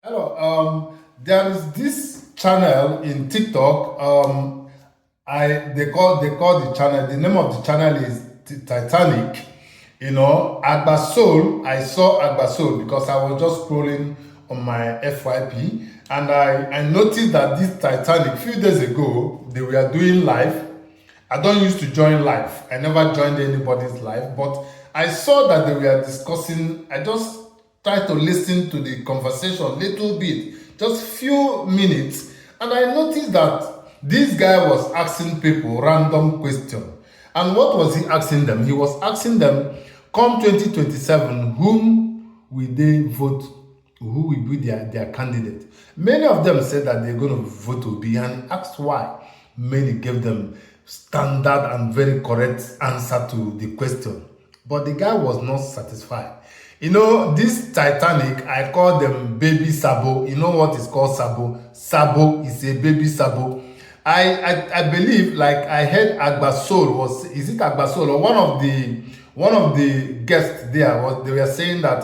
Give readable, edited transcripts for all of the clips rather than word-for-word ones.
Hello. There is this channel in TikTok. They call the channel. The name of the channel is Titanic. Agbasol. I saw Agbasol because I was just scrolling on my FYP, and I noticed that this Titanic few days ago they were doing live. I don't used to join live. I never joined anybody's live, but I saw that they were discussing. I just tried to listen to the conversation little bit, just few minutes, and I noticed that this guy was asking people random question. And what was he asking them? He was asking them, come 2027, whom will they vote? Who will be their candidate? Many of them said that they're going to vote Obi, and he asked why. Many gave them standard and very correct answer to the question. But the guy was not satisfied. This Titanic, I call them baby Sabo. You know what is called Sabo? Sabo is a baby Sabo. I believe, like I heard Agbasol is it Agbasol or one of the guests there was, they were saying that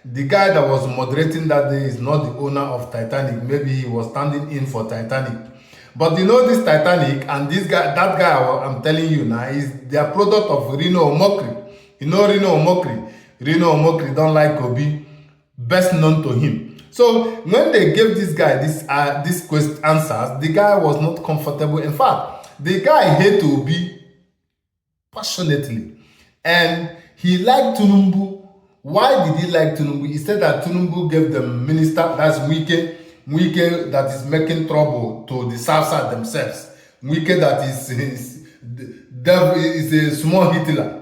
the guy that was moderating that day is not the owner of Titanic. Maybe he was standing in for Titanic. But this Titanic and this guy, that guy I'm telling you now, is their product of Reno Omokri. Reno Omokri. Reno Omokri don't like Obi, best known to him. So when they gave this guy this quest answers, the guy was not comfortable. In fact, the guy hated Obi passionately, and he liked Tunumbu. Why did he like Tunumbu? He said that Tunumbu gave them minister, that's Wike that is making trouble to the South themselves. Wike that is a small Hitler.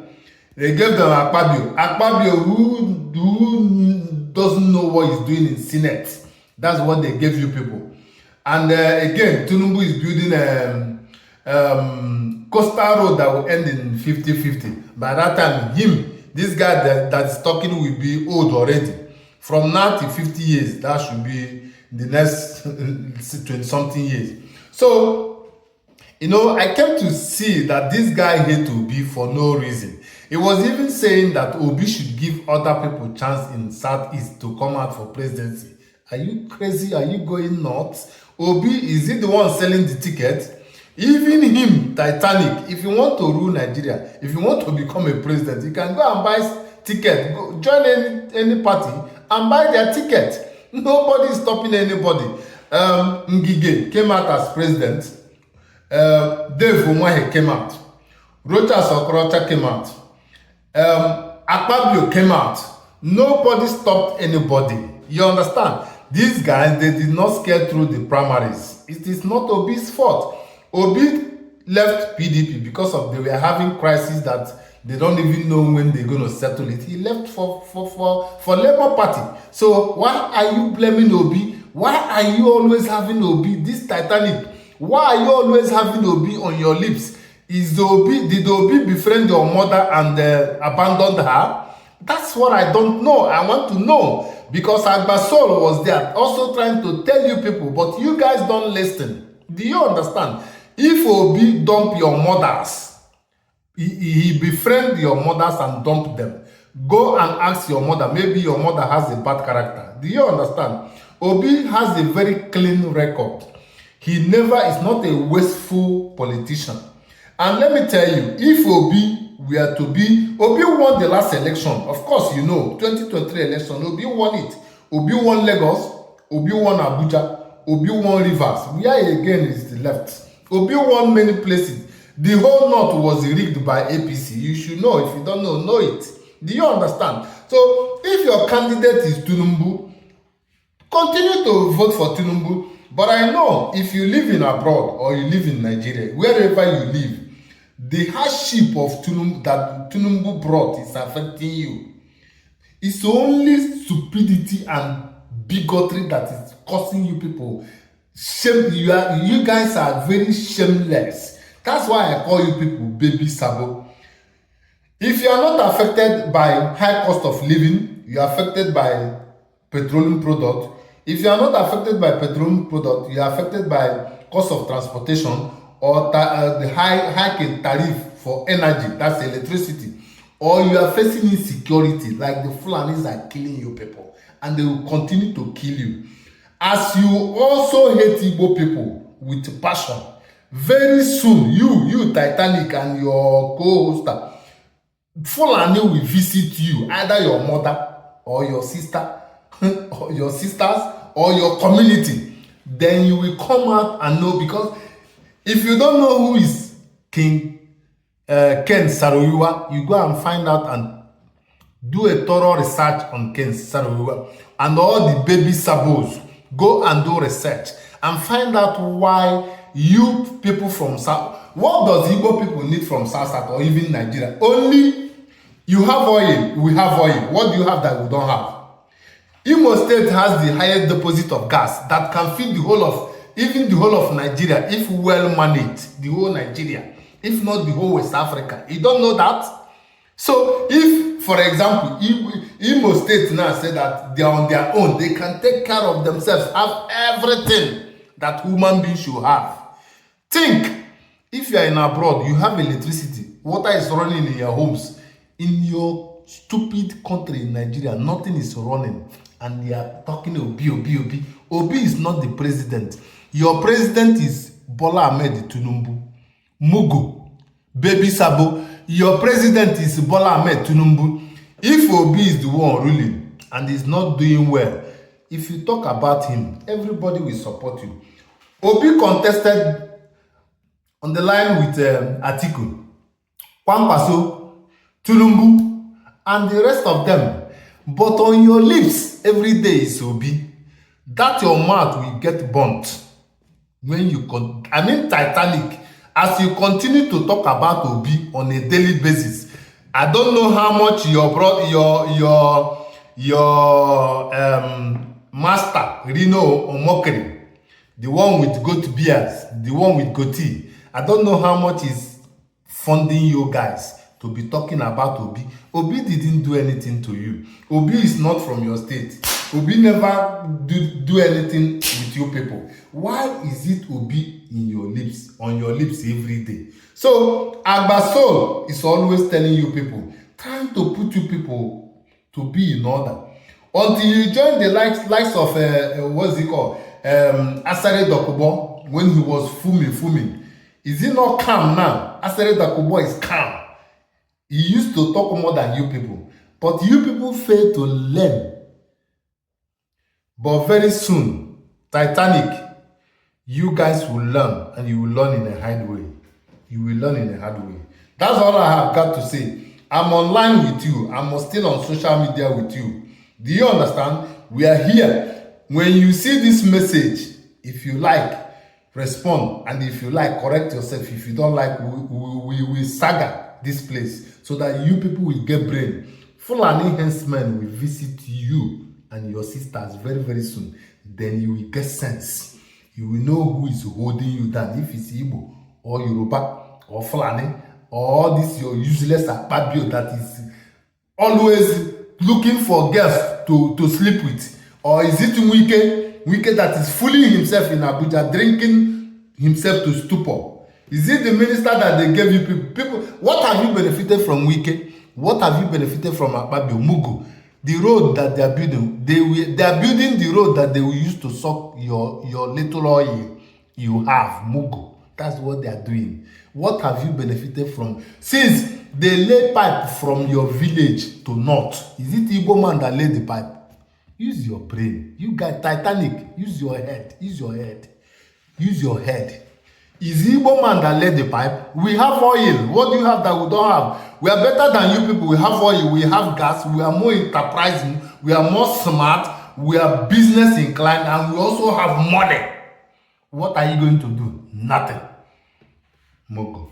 They gave them Akpabio. Akpabio, who doesn't know what he's doing in Senate. That's what they gave you people. And again, Tinubu is building coastal road that will end in 50-50. By that time, this guy that is talking will be old already. From now to 50 years, that should be the next 20-something years. So, I came to see that this guy hate Obi for no reason. He was even saying that Obi should give other people chance in Southeast to come out for presidency. Are you crazy? Are you going nuts? Obi, is he the one selling the ticket? Even him, Titanic, if you want to rule Nigeria, if you want to become a president, you can go and buy ticket, go join any party and buy their ticket. Nobody is stopping anybody. Ngige came out as president. Dave Umahi came out. Rochas Okorocha came out. Akpabio came out. Nobody stopped anybody. You understand? These guys, they did not scale through the primaries. It is not Obi's fault. Obi left PDP because they were having crisis that they don't even know when they're going to settle it. He left for Labour Party. So why are you blaming Obi? Why are you always having Obi? This Titanic. Why are you always having Obi on your lips? Did Obi befriend your mother and abandoned her? That's what I don't know. I want to know. Because Agbasol was there also trying to tell you people, but you guys don't listen. Do you understand? If Obi dump your mothers, he befriend your mothers and dump them. Go and ask your mother. Maybe your mother has a bad character. Do you understand? Obi has a very clean record. He never is not a wasteful politician. And let me tell you, if Obi were to be, Obi won the last election. Of course, 2023 election, Obi won it. Obi won Lagos, Obi won Abuja, Obi won Rivers. Where again is the left? Obi won many places. The whole north was rigged by APC. You should know. If you don't know it. Do you understand? So, if your candidate is Tinubu, continue to vote for Tinubu. But I know if you live in abroad or you live in Nigeria, wherever you live, the hardship of that Tinubu brought is affecting you. It's only stupidity and bigotry that is causing you people shame. You guys are very shameless. That's why I call you people baby Sabo. If you are not affected by high cost of living, you are affected by petroleum product. If you are not affected by petroleum product, you are affected by cost of transportation or the hike in tariff for energy, that's electricity. Or you are facing insecurity, like the Fulanis are killing you people, and they will continue to kill you. As you also hate Igbo people with passion, very soon you Titanic and your co-hoster, Fulani will visit you, either your mother or your sister, or your sisters, or your community. Then you will come out and know, because if you don't know who is King Ken Saro-Wiwa, you go and find out and do a thorough research on Ken Saro-Wiwa and all the baby sabos. Go and do research and find out why you people from South, what does Igbo people need from South or even Nigeria? Only you have oil, we have oil. What do you have that we don't have? Imo State has the highest deposit of gas that can feed the whole of, even the whole of Nigeria, if well managed, the whole Nigeria, if not the whole West Africa. You don't know that? So if, for example, Imo State now say that they are on their own, they can take care of themselves, have everything that human beings should have. Think, if you are in abroad, you have electricity, water is running in your homes. In your stupid country in Nigeria, nothing is running, and they are talking Obi, Obi, Obi. Obi is not the president. Your president is Bola Ahmed Tinubu. Mugu, Baby Sabo. Your president is Bola Ahmed Tinubu. If Obi is the one ruling and is not doing well, if you talk about him, everybody will support you. Obi contested on the line with Atiku, Kwankwaso, Tinubu, and the rest of them. But on your lips, every day is Obi. That your mouth will get burnt. When you Titanic, as you continue to talk about Obi on a daily basis, I don't know how much your master Reno or Mokri, the one with goat beards, the one with goatee, I don't know how much is funding you guys to be talking about Obi. Obi didn't do anything to you. Obi is not from your state. Obi never do anything with you people. Why is it Obi in your lips, on your lips every day? So Agbasol is always telling you people, trying to put you people to be in order. Until you join the likes of what's it called? Asare Dokubo, when he was fuming. Is he not calm now? Asare Dokubo is calm. He used to talk more than you people. But you people fail to learn. But very soon, Titanic, you guys will learn, and you will learn in a hard way. You will learn in a hard way. That's all I have got to say. I'm online with you. I'm still on social media with you. Do you understand? We are here. When you see this message, if you like, respond. And if you like, correct yourself. If you don't like, we will saga this place so that you people will get brain. Fulani henchman will visit you and your sisters very, very soon. Then you will get sense. You will know who is holding you down. If it's Igbo or Yoruba or Fulani or this your useless Akpabio that is always looking for girls to sleep with. Or is it Wike that is fooling himself in Abuja, drinking himself to stupor? Is it the minister that they gave you people? What have you benefited from Wike? What have you benefited from Akpabio, Mugu? The road that they are building, they are building the road that they will use to suck your little oil you have, Mugu. That's what they are doing. What have you benefited from? Since they lay pipe from your village to north, is it Igbo man that laid the pipe? Use your brain. You guys, Titanic, use your head. Use your head. Use your head. Is Igbo man that laid the pipe? We have oil. What do you have that we don't have? We are better than you people. We have oil. We have gas. We are more enterprising. We are more smart. We are business inclined. And we also have money. What are you going to do? Nothing. Mogo.